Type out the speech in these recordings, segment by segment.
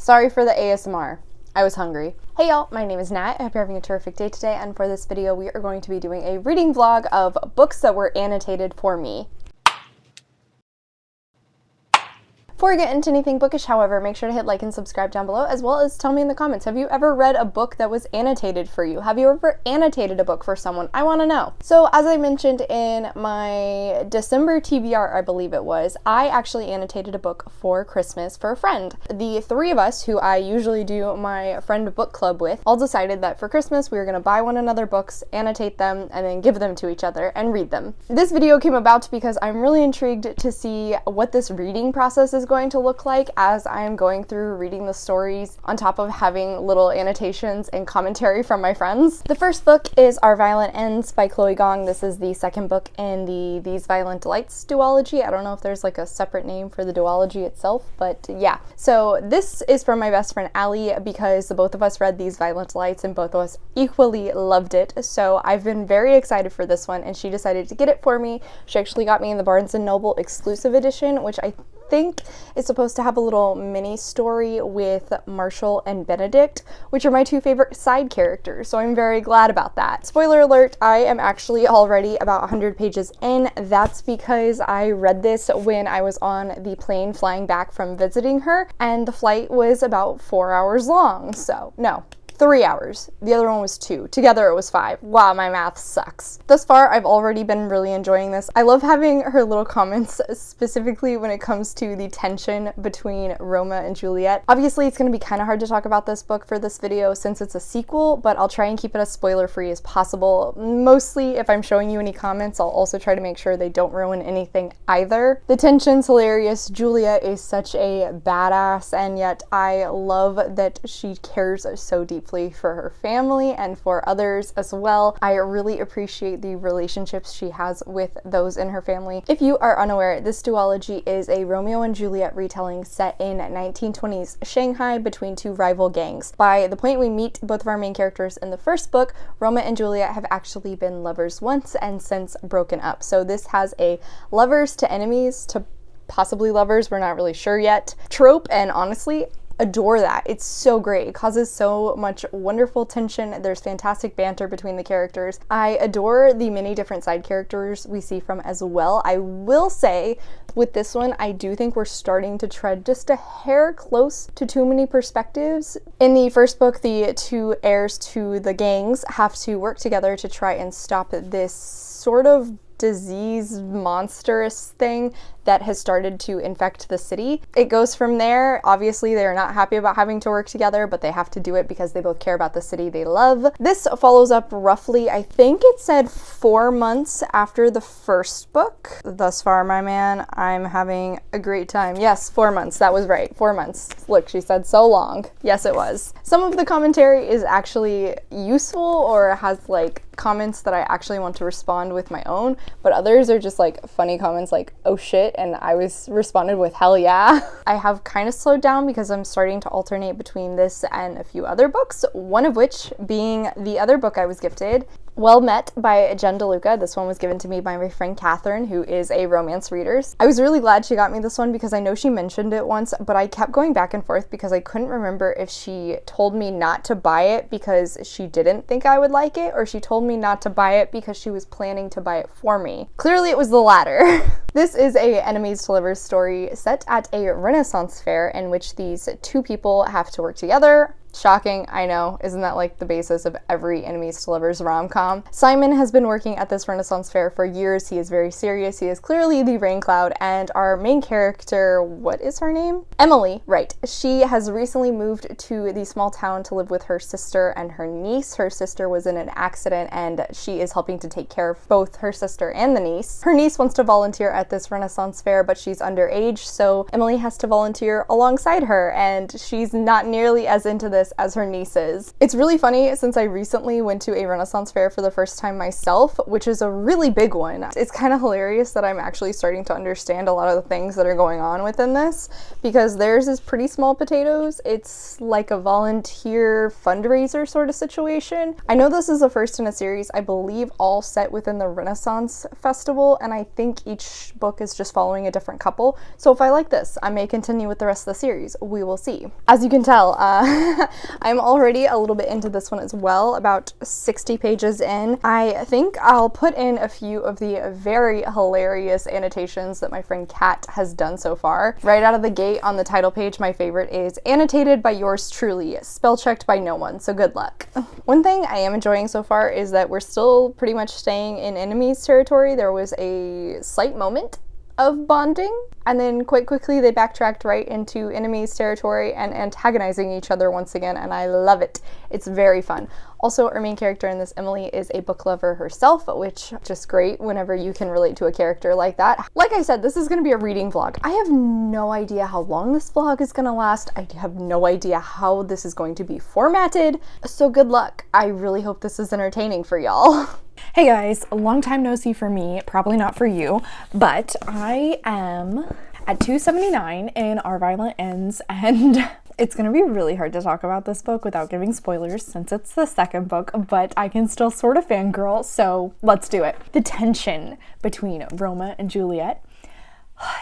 Sorry for the ASMR. I was hungry. Hey y'all, my name is Nat. I hope you're having a terrific day today, and for this video we are going to be doing a reading vlog of books that were annotated for me. Before we get into anything bookish, however, make sure to hit like and subscribe down below, as well as tell me in the comments, have you ever read a book that was annotated for you? Have you ever annotated a book for someone? I want to know. So as I mentioned in my December TBR, I believe it was, I actually annotated a book for Christmas for a friend. The three of us, who I usually do my friend book club with, all decided that for Christmas we were going to buy one another books, annotate them, and then give them to each other and read them. This video came about because I'm really intrigued to see what this reading process is going to look like as I am going through reading the stories on top of having little annotations and commentary from my friends. The first book is Our Violent Ends by Chloe Gong. This is the second book in the These Violent Delights duology. I don't know if there's like a separate name for the duology itself, but yeah. So this is from my best friend Allie because the both of us read These Violent Delights and both of us equally loved it. So I've been very excited for this one and she decided to get it for me. She actually got me in the Barnes & Noble exclusive edition, which I think is supposed to have a little mini story with Marshall and Benedict, which are my two favorite side characters, so I'm very glad about that. Spoiler alert, I am actually already about 100 pages in. That's because I read this when I was on the plane flying back from visiting her, and the flight was about 4 hours long, so no. 3 hours. The other one was 2. Together it was 5. Wow, my math sucks. Thus far, I've already been really enjoying this. I love having her little comments, specifically when it comes to the tension between Roma and Juliet. Obviously, it's going to be kind of hard to talk about this book for this video since it's a sequel, but I'll try and keep it as spoiler-free as possible. Mostly, if I'm showing you any comments, I'll also try to make sure they don't ruin anything either. The tension's hilarious. Juliet is such a badass, and yet I love that she cares so deeply for her family and for others as well. I really appreciate the relationships she has with those in her family. If you are unaware, this duology is a Romeo and Juliet retelling set in 1920s Shanghai between two rival gangs. By the point we meet both of our main characters in the first book, Roma and Juliet have actually been lovers once and since broken up. So this has a lovers to enemies to possibly lovers, we're not really sure yet, trope, and honestly, adore that. It's so great. It causes so much wonderful tension. There's fantastic banter between the characters. I adore the many different side characters we see from as well. I will say with this one, I do think we're starting to tread just a hair close to too many perspectives. In the first book, the two heirs to the gangs have to work together to try and stop this sort of disease monstrous thing that has started to infect the city. It goes from there. Obviously, they're not happy about having to work together, but they have to do it because they both care about the city they love. This follows up roughly, I think it said 4 months after the first book. Thus far, my man, I'm having a great time. Yes, 4 months. That was right. 4 months. Look, she said so long. Yes, it was. Some of the commentary is actually useful or has like comments that I actually want to respond with my own, but others are just like funny comments like, oh shit, and I was responded with hell yeah. I have kind of slowed down because I'm starting to alternate between this and a few other books, one of which being the other book I was gifted, Well Met by Jen DeLuca. This one was given to me by my friend Catherine, who is a romance reader. I was really glad she got me this one because I know she mentioned it once, but I kept going back and forth because I couldn't remember if she told me not to buy it because she didn't think I would like it, or she told me not to buy it because she was planning to buy it for me. Clearly it was the latter. This is a enemies to lovers story set at a Renaissance fair in which these two people have to work together. Shocking, I know. Isn't that like the basis of every enemies to lovers rom-com? Simon has been working at this Renaissance fair for years. He is very serious. He is clearly the rain cloud, and our main character, what is her name? Emily, right. She has recently moved to the small town to live with her sister and her niece. Her sister was in an accident and she is helping to take care of both her sister and the niece. Her niece wants to volunteer at this Renaissance fair, but she's underage, so Emily has to volunteer alongside her, and she's not nearly as into this this as her nieces. It's really funny since I recently went to a Renaissance fair for the first time myself, which is a really big one. It's kind of hilarious that I'm actually starting to understand a lot of the things that are going on within this, because theirs is pretty small potatoes. It's like a volunteer fundraiser sort of situation. I know this is the first in a series, I believe, all set within the Renaissance Festival, and I think each book is just following a different couple. So if I like this, I may continue with the rest of the series. We will see. As you can tell, I'm already a little bit into this one as well, about 60 pages in. I think I'll put in a few of the very hilarious annotations that my friend Kat has done so far. Right out of the gate on the title page, my favorite is annotated by yours truly, spell checked by no one, so good luck. One thing I am enjoying so far is that we're still pretty much staying in enemies territory. There was a slight moment of bonding, and then quite quickly they backtracked right into enemies territory and antagonizing each other once again, and I love it. It's very fun. Also, our main character in this, Emily, is a book lover herself, which is just great whenever you can relate to a character like that. Like I said, this is going to be a reading vlog. I have no idea how long this vlog is going to last. I have no idea how this is going to be formatted, so good luck. I really hope this is entertaining for y'all. Hey guys, a long time no see for me, probably not for you, but I am at 279 in Our Violent Ends, and it's gonna be really hard to talk about this book without giving spoilers since it's the second book, but I can still sort of fangirl, so let's do it. The tension between Roma and Juliet,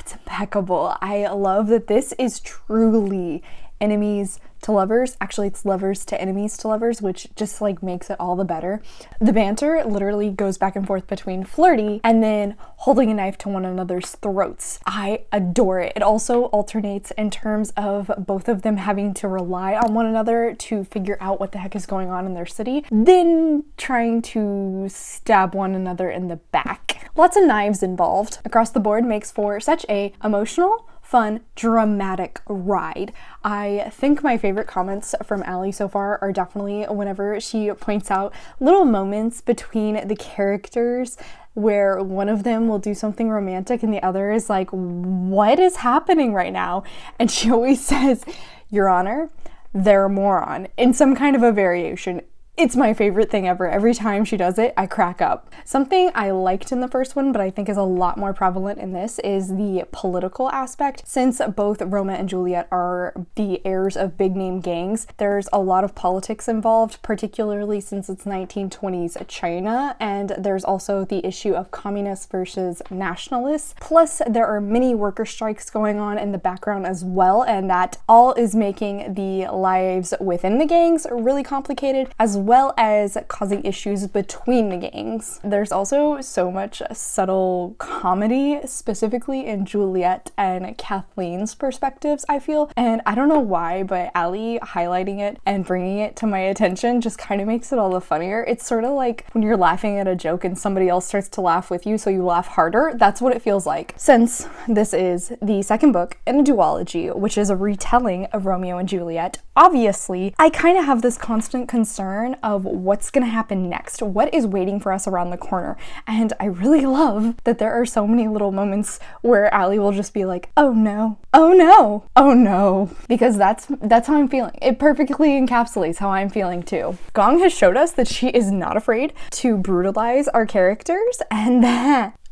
it's impeccable. I love that this is truly enemies to lovers. Actually, it's lovers to enemies to lovers, which just like makes it all the better. The banter literally goes back and forth between flirty and then holding a knife to one another's throats. I adore it. It also alternates in terms of both of them having to rely on one another to figure out what the heck is going on in their city, then trying to stab one another in the back. Lots of knives involved. Across the board makes for such a emotional, fun, dramatic ride. I think my favorite comments from 𝗖cie so far are definitely whenever she points out little moments between the characters where one of them will do something romantic and the other is like, what is happening right now? And she always says, Your Honor, they're a moron, in some kind of a variation. It's my favorite thing ever. Every time she does it, I crack up. Something I liked in the first one, but I think is a lot more prevalent in this, is the political aspect. Since both Roma and Juliet are the heirs of big name gangs, there's a lot of politics involved, particularly since it's 1920s China, and there's also the issue of communists versus nationalists. Plus, there are many worker strikes going on in the background as well, and that all is making the lives within the gangs really complicated, as well as causing issues between the gangs. There's also so much subtle comedy, specifically in Juliet and Kathleen's perspectives, I feel. And I don't know why, but 𝗖cie highlighting it and bringing it to my attention just kind of makes it all the funnier. It's sort of like when you're laughing at a joke and somebody else starts to laugh with you, so you laugh harder. That's what it feels like. Since this is the second book in a duology, which is a retelling of Romeo and Juliet, obviously, I kind of have this constant concern of what's gonna happen next, what is waiting for us around the corner. And I really love that there are so many little moments where 𝗖cie will just be like, oh no, oh no, oh no, because that's how I'm feeling. It perfectly encapsulates how I'm feeling too. Gong has showed us that she is not afraid to brutalize our characters, and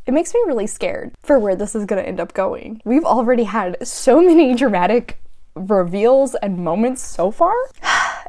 it makes me really scared for where this is gonna end up going. We've already had so many dramatic reveals and moments so far.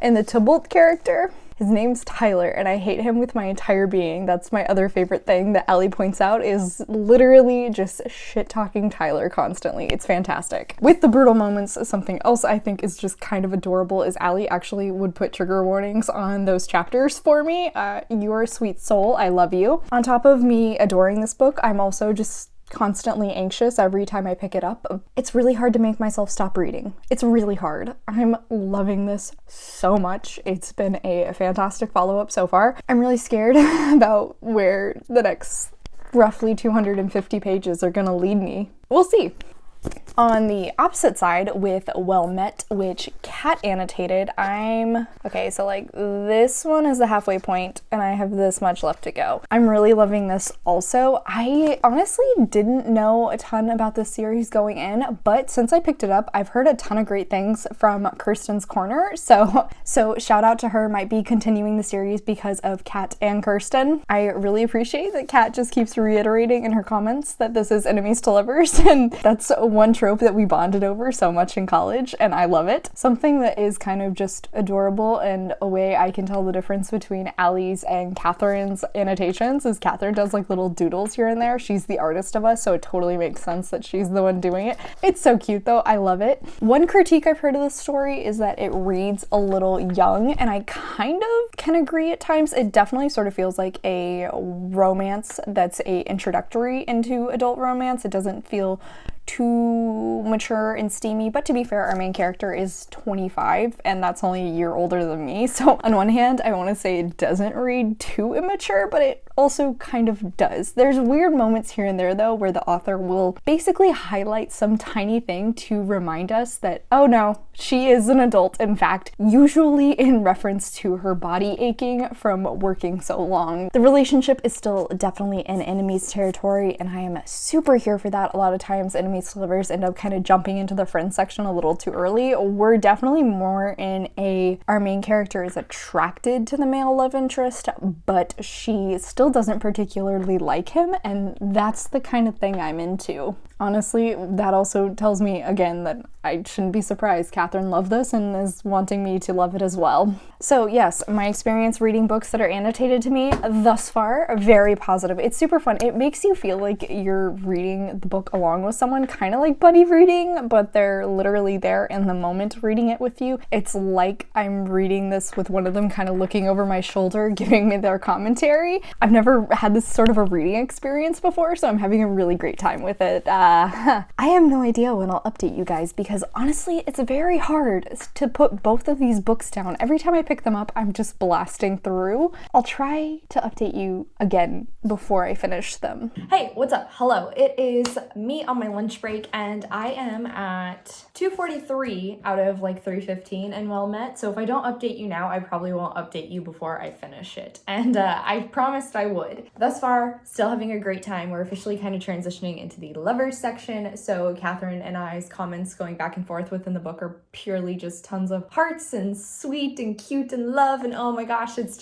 And the Tybalt character, his name's Tyler, and I hate him with my entire being. That's my other favorite thing that 𝗖cie points out, is literally just shit-talking Tyler constantly. It's fantastic. With the brutal moments, something else I think is just kind of adorable is 𝗖cie actually would put trigger warnings on those chapters for me. You're a sweet soul. I love you. On top of me adoring this book, I'm also just constantly anxious every time I pick it up. It's really hard to make myself stop reading. It's really hard. I'm loving this so much. It's been a fantastic follow-up so far. I'm really scared about where the next roughly 250 pages are gonna lead me. We'll see. On the opposite side with Well Met, which Kat annotated, okay, so like this one is the halfway point and I have this much left to go. I'm really loving this also. I honestly didn't know a ton about this series going in, but since I picked it up, I've heard a ton of great things from Kirsten's Corner. So shout out to her. Might be continuing the series because of Kat and Kirsten. I really appreciate that Kat just keeps reiterating in her comments that this is enemies to lovers, and that's one trope that we bonded over so much in college, and I love it. Something that is kind of just adorable and a way I can tell the difference between Allie's and Catherine's annotations is Catherine does like little doodles here and there. She's the artist of us, so it totally makes sense that she's the one doing it. It's so cute though, I love it. One critique I've heard of this story is that it reads a little young, and I kind of can agree at times. It definitely sort of feels like a romance that's a introductory into adult romance. It doesn't feel too mature and steamy, but to be fair, our main character is 25 and that's only a year older than me. So on one hand, I want to say it doesn't read too immature, but it also kind of does. There's weird moments here and there though where the author will basically highlight some tiny thing to remind us that, oh no, she is an adult, in fact, usually in reference to her body aching from working so long. The relationship is still definitely in enemies territory, and I am super here for that. A lot of times enemies to lovers end up kind of jumping into the friend section a little too early. We're definitely more in our main character is attracted to the male love interest, but she still doesn't particularly like him, and that's the kind of thing I'm into. Honestly, that also tells me again that I shouldn't be surprised Catherine loved this and is wanting me to love it as well. So yes, my experience reading books that are annotated to me thus far are very positive. It's super fun. It makes you feel like you're reading the book along with someone, kind of like buddy reading, but they're literally there in the moment reading it with you. It's like I'm reading this with one of them kind of looking over my shoulder, giving me their commentary. I've never had this sort of a reading experience before, so I'm having a really great time with it. I have no idea when I'll update you guys because honestly, it's very hard to put both of these books down. Every time I pick them up, I'm just blasting through. I'll try to update you again before I finish them. Hey, what's up? Hello. It is me on my lunch break and I am at 2:43 out of like 3:15 and Well Met. So if I don't update you now, I probably won't update you before I finish it. And I promised I would. Thus far, still having a great time. We're officially kind of transitioning into the lovers section. So Catherine and I's comments going back and forth within the book are purely just tons of hearts and sweet and cute and love. And oh my gosh, it's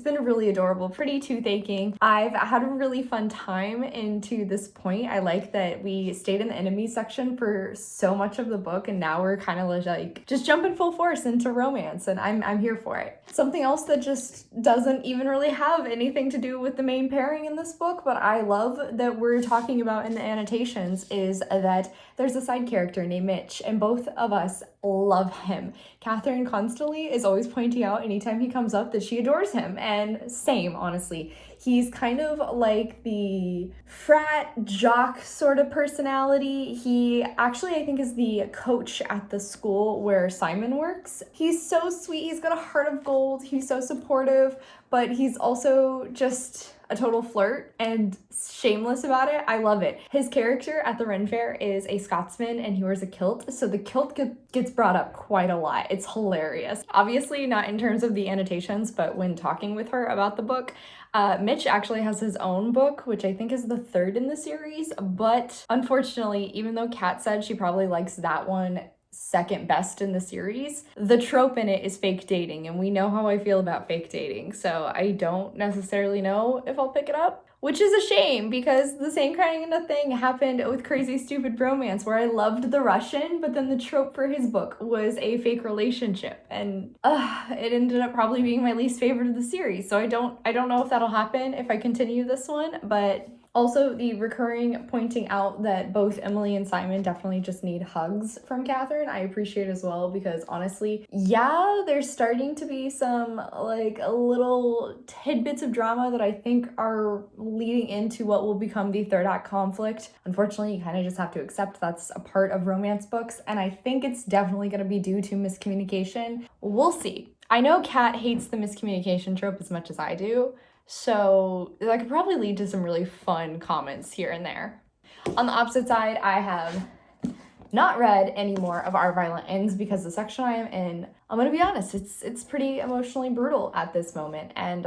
been really adorable, pretty toothaking. I've had a really fun time into this point. I like that we stayed in the enemy section for so much of the book and now we're kind of like just jumping full force into romance, and I'm here for it. Something else that just doesn't even really have anything to do with the main pairing in this book, but I love that we're talking about in the annotations, is that there's a side character named Mitch, and both of us love him. Catherine constantly is always pointing out anytime he comes up that she adores him, and same, honestly. He's kind of like the frat jock sort of personality. He actually, I think, is the coach at the school where Simon works. He's so sweet. He's got a heart of gold. He's so supportive, but he's also just a total flirt and shameless about it. I love it. His character at the Ren Fair is a Scotsman and he wears a kilt, so the kilt gets brought up quite a lot. It's hilarious. Obviously not in terms of the annotations, but when talking with her about the book, Mitch actually has his own book, which I think is the third in the series, but unfortunately, even though Kat said she probably likes that one second best in the series, the trope in it is fake dating, and we know how I feel about fake dating, so I don't necessarily know if I'll pick it up, which is a shame because the same kind of thing happened with Crazy Stupid Romance, where I loved the Russian, but then the trope for his book was a fake relationship, and it ended up probably being my least favorite of the series, so I don't know if that'll happen if I continue this one, but also, the recurring pointing out that both Emily and Simon definitely just need hugs from Catherine, I appreciate as well, because honestly, yeah, there's starting to be some like little tidbits of drama that I think are leading into what will become the third act conflict. Unfortunately, you kind of just have to accept that's a part of romance books, and I think it's definitely going to be due to miscommunication. We'll see. I know Kat hates the miscommunication trope as much as I do, so that could probably lead to some really fun comments here and there. On the opposite side, I have not read any more of Our Violent Ends because the section I am in, I'm gonna be honest, it's pretty emotionally brutal at this moment, and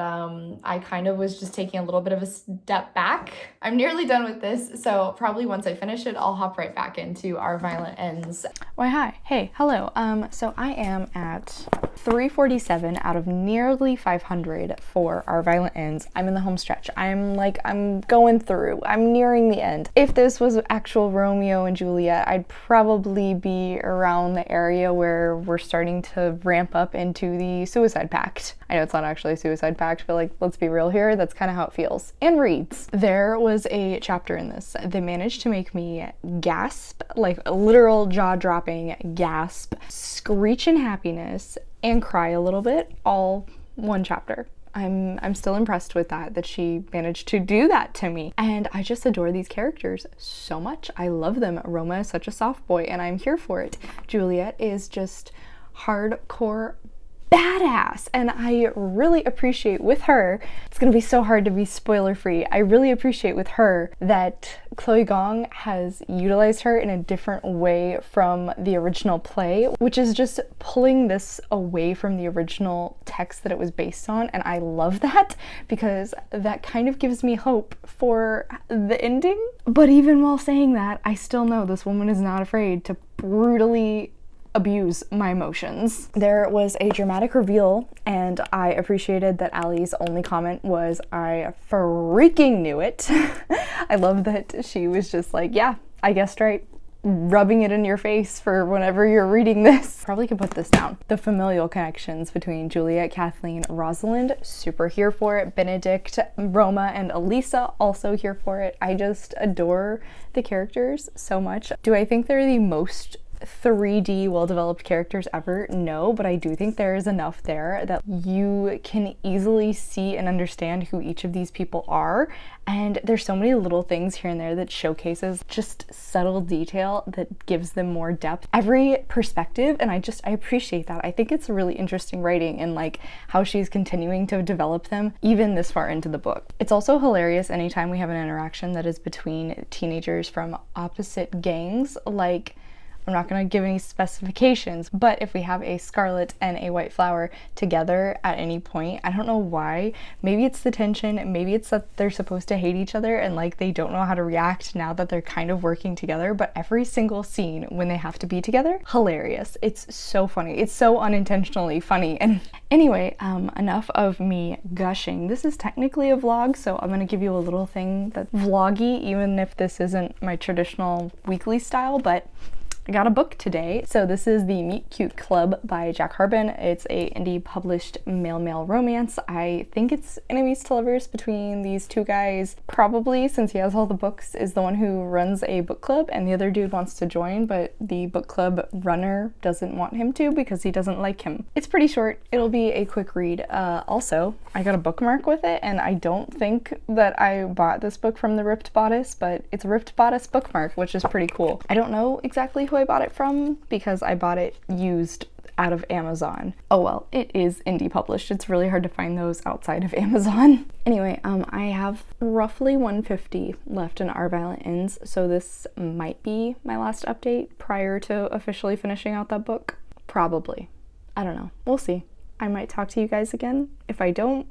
I kind of was just taking a little bit of a step back. I'm nearly done with this, so probably once I finish it, I'll hop right back into Our Violent Ends. Why, hi, hey, hello. So I am at 347 out of nearly 500 for Our Violent Ends. I'm in the home stretch. I'm going through. I'm nearing the end. If this was actual Romeo and Juliet, I'd probably be around the area where we're starting to ramp up into the suicide pact. I know it's not actually a suicide pact, but like, let's be real here, that's kind of how it feels and reads. There was a chapter in this that managed to make me gasp, like a literal jaw-dropping gasp, screech in happiness, and cry a little bit, all one chapter. I'm still impressed with that she managed to do that to me. And I just adore these characters so much. I love them. Roma is such a soft boy, and I'm here for it. Juliet is just hardcore badass, and I really appreciate with her, it's gonna be so hard to be spoiler free, I really appreciate with her that Chloe Gong has utilized her in a different way from the original play, which is just pulling this away from the original text that it was based on, and I love that because that kind of gives me hope for the ending. But even while saying that, I still know this woman is not afraid to brutally abuse my emotions. There was a dramatic reveal, and I appreciated that Allie's only comment was, "I freaking knew it." I love that she was just like, yeah, I guessed right, rubbing it in your face for whenever you're reading this. Probably could put this down. The familial connections between Juliet, Kathleen, Rosalind, super here for it. Benedict, Roma, and Elisa, also here for it. I just adore the characters so much. Do I think they're the most 3D well-developed characters ever? No, but I do think there is enough there that you can easily see and understand who each of these people are, and there's so many little things here and there that showcases just subtle detail that gives them more depth, every perspective, and I appreciate that. I think it's really interesting writing and like how she's continuing to develop them even this far into the book. It's also hilarious anytime we have an interaction that is between teenagers from opposite gangs. Like, I'm not going to give any specifications, but if we have a Scarlet and a White Flower together at any point, I don't know why, maybe it's the tension, maybe it's that they're supposed to hate each other and like they don't know how to react now that they're kind of working together, but every single scene when they have to be together, hilarious. It's so funny. It's so unintentionally funny. And anyway, enough of me gushing. This is technically a vlog, so I'm going to give you a little thing that's vloggy, even if this isn't my traditional weekly style, but I got a book today. So this is the Meet Cute Club by Jack Harbin. It's a indie published male-male romance. I think it's enemies to lovers between these two guys. Probably, since he has all the books, is the one who runs a book club, and the other dude wants to join, but the book club runner doesn't want him to because he doesn't like him. It's pretty short. It'll be a quick read. Also, I got a bookmark with it, and I don't think that I bought this book from the Ripped Bodice, but it's a Ripped Bodice bookmark, which is pretty cool. I don't know exactly who I bought it from because I bought it used out of Amazon. Oh well, it is indie published. It's really hard to find those outside of Amazon. Anyway, I have roughly 150 left in Our Violent Ends, so this might be my last update prior to officially finishing out that book. Probably. I don't know. We'll see. I might talk to you guys again. If I don't,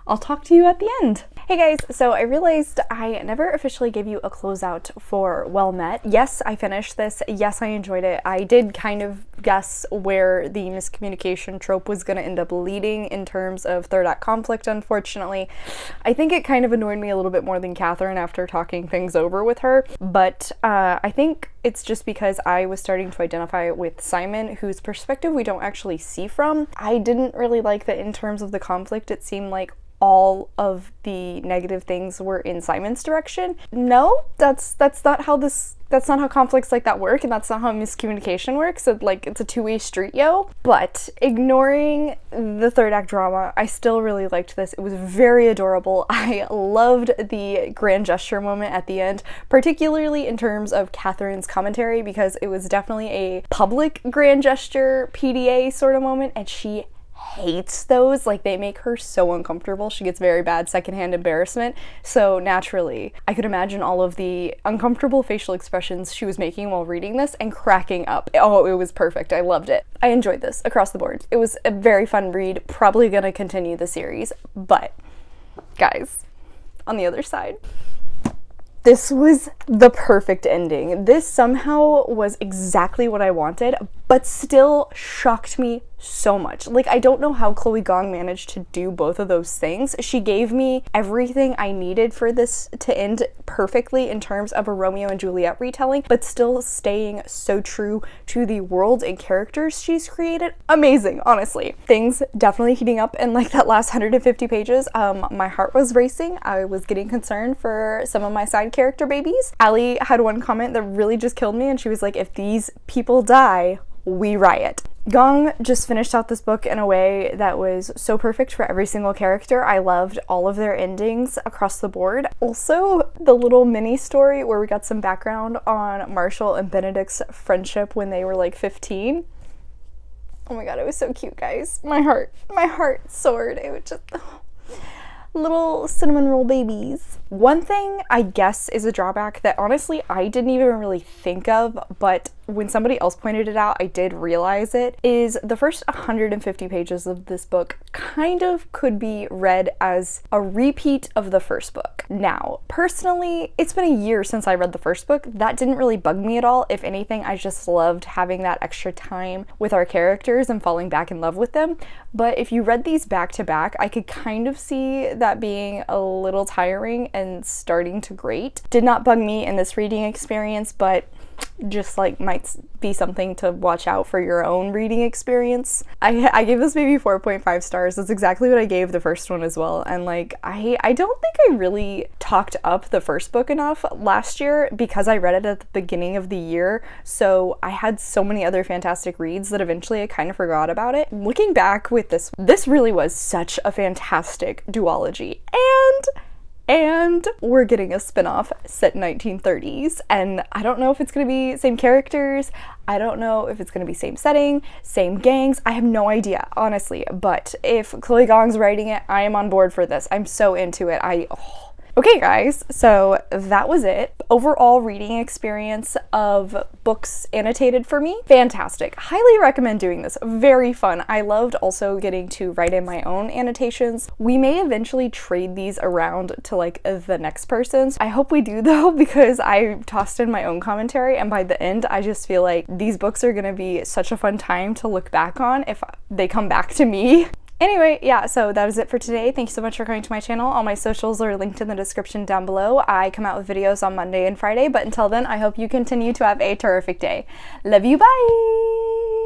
I'll talk to you at the end. Hey guys, so I realized I never officially gave you a closeout for Well Met. Yes, I finished this. Yes, I enjoyed it. I did kind of guess where the miscommunication trope was going to end up leading in terms of third act conflict, unfortunately. I think it kind of annoyed me a little bit more than Catherine after talking things over with her, but I think it's just because I was starting to identify with Simon, whose perspective we don't actually see from. I didn't really like that in terms of the conflict. It seemed like all of the negative things were in Simon's direction. No, that's not how conflicts like that work, and that's not how miscommunication works. So, like, it's a two-way street, yo. But ignoring the third act drama, I still really liked this. It was very adorable. I loved the grand gesture moment at the end, particularly in terms of Catherine's commentary, because it was definitely a public grand gesture PDA sort of moment, and she hates those. Like, they make her so uncomfortable. She gets very bad secondhand embarrassment. So naturally, I could imagine all of the uncomfortable facial expressions she was making while reading this and cracking up. Oh, it was perfect. I loved it. I enjoyed this across the board. It was a very fun read. Probably gonna continue the series. But, guys, on the other side, this was the perfect ending. This somehow was exactly what I wanted, but still shocked me so much. Like, I don't know how Chloe Gong managed to do both of those things. She gave me everything I needed for this to end perfectly in terms of a Romeo and Juliet retelling, but still staying so true to the world and characters she's created. Amazing, honestly. Things definitely heating up in like that last 150 pages. My heart was racing. I was getting concerned for some of my side character babies. Allie had one comment that really just killed me, and she was like, if these people die, we riot. Gong just finished out this book in a way that was so perfect for every single character. I loved all of their endings across the board. Also, the little mini story where we got some background on Marshall and Benedict's friendship when they were like 15. Oh my god, it was so cute, guys. My heart soared. It was just... little cinnamon roll babies. One thing I guess is a drawback that honestly I didn't even really think of, but when somebody else pointed it out, I did realize it, is the first 150 pages of this book kind of could be read as a repeat of the first book. Now, personally, it's been a year since I read the first book. That didn't really bug me at all. If anything, I just loved having that extra time with our characters and falling back in love with them. But if you read these back to back, I could kind of see that being a little tiring and starting to grate. Did not bug me in this reading experience, but just like might be something to watch out for your own reading experience. I gave this maybe 4.5 stars. That's exactly what I gave the first one as well. And like, I don't think I really talked up the first book enough last year because I read it at the beginning of the year. So I had so many other fantastic reads that eventually I kind of forgot about it. Looking back with this really was such a fantastic duology. And we're getting a spin-off set in 1930s, and I don't know if it's gonna be same characters, I don't know if it's gonna be same setting, same gangs, I have no idea, honestly, but if Chloe Gong's writing it, I am on board for this. I'm so into it. Okay guys, so that was it. Overall reading experience of books annotated for me, fantastic. Highly recommend doing this, very fun. I loved also getting to write in my own annotations. We may eventually trade these around to like the next person's. I hope we do though, because I tossed in my own commentary, and by the end I just feel like these books are gonna be such a fun time to look back on if they come back to me. Anyway, yeah, so that was it for today. Thank you so much for coming to my channel. All my socials are linked in the description down below. I come out with videos on Monday and Friday, but until then, I hope you continue to have a terrific day. Love you, bye!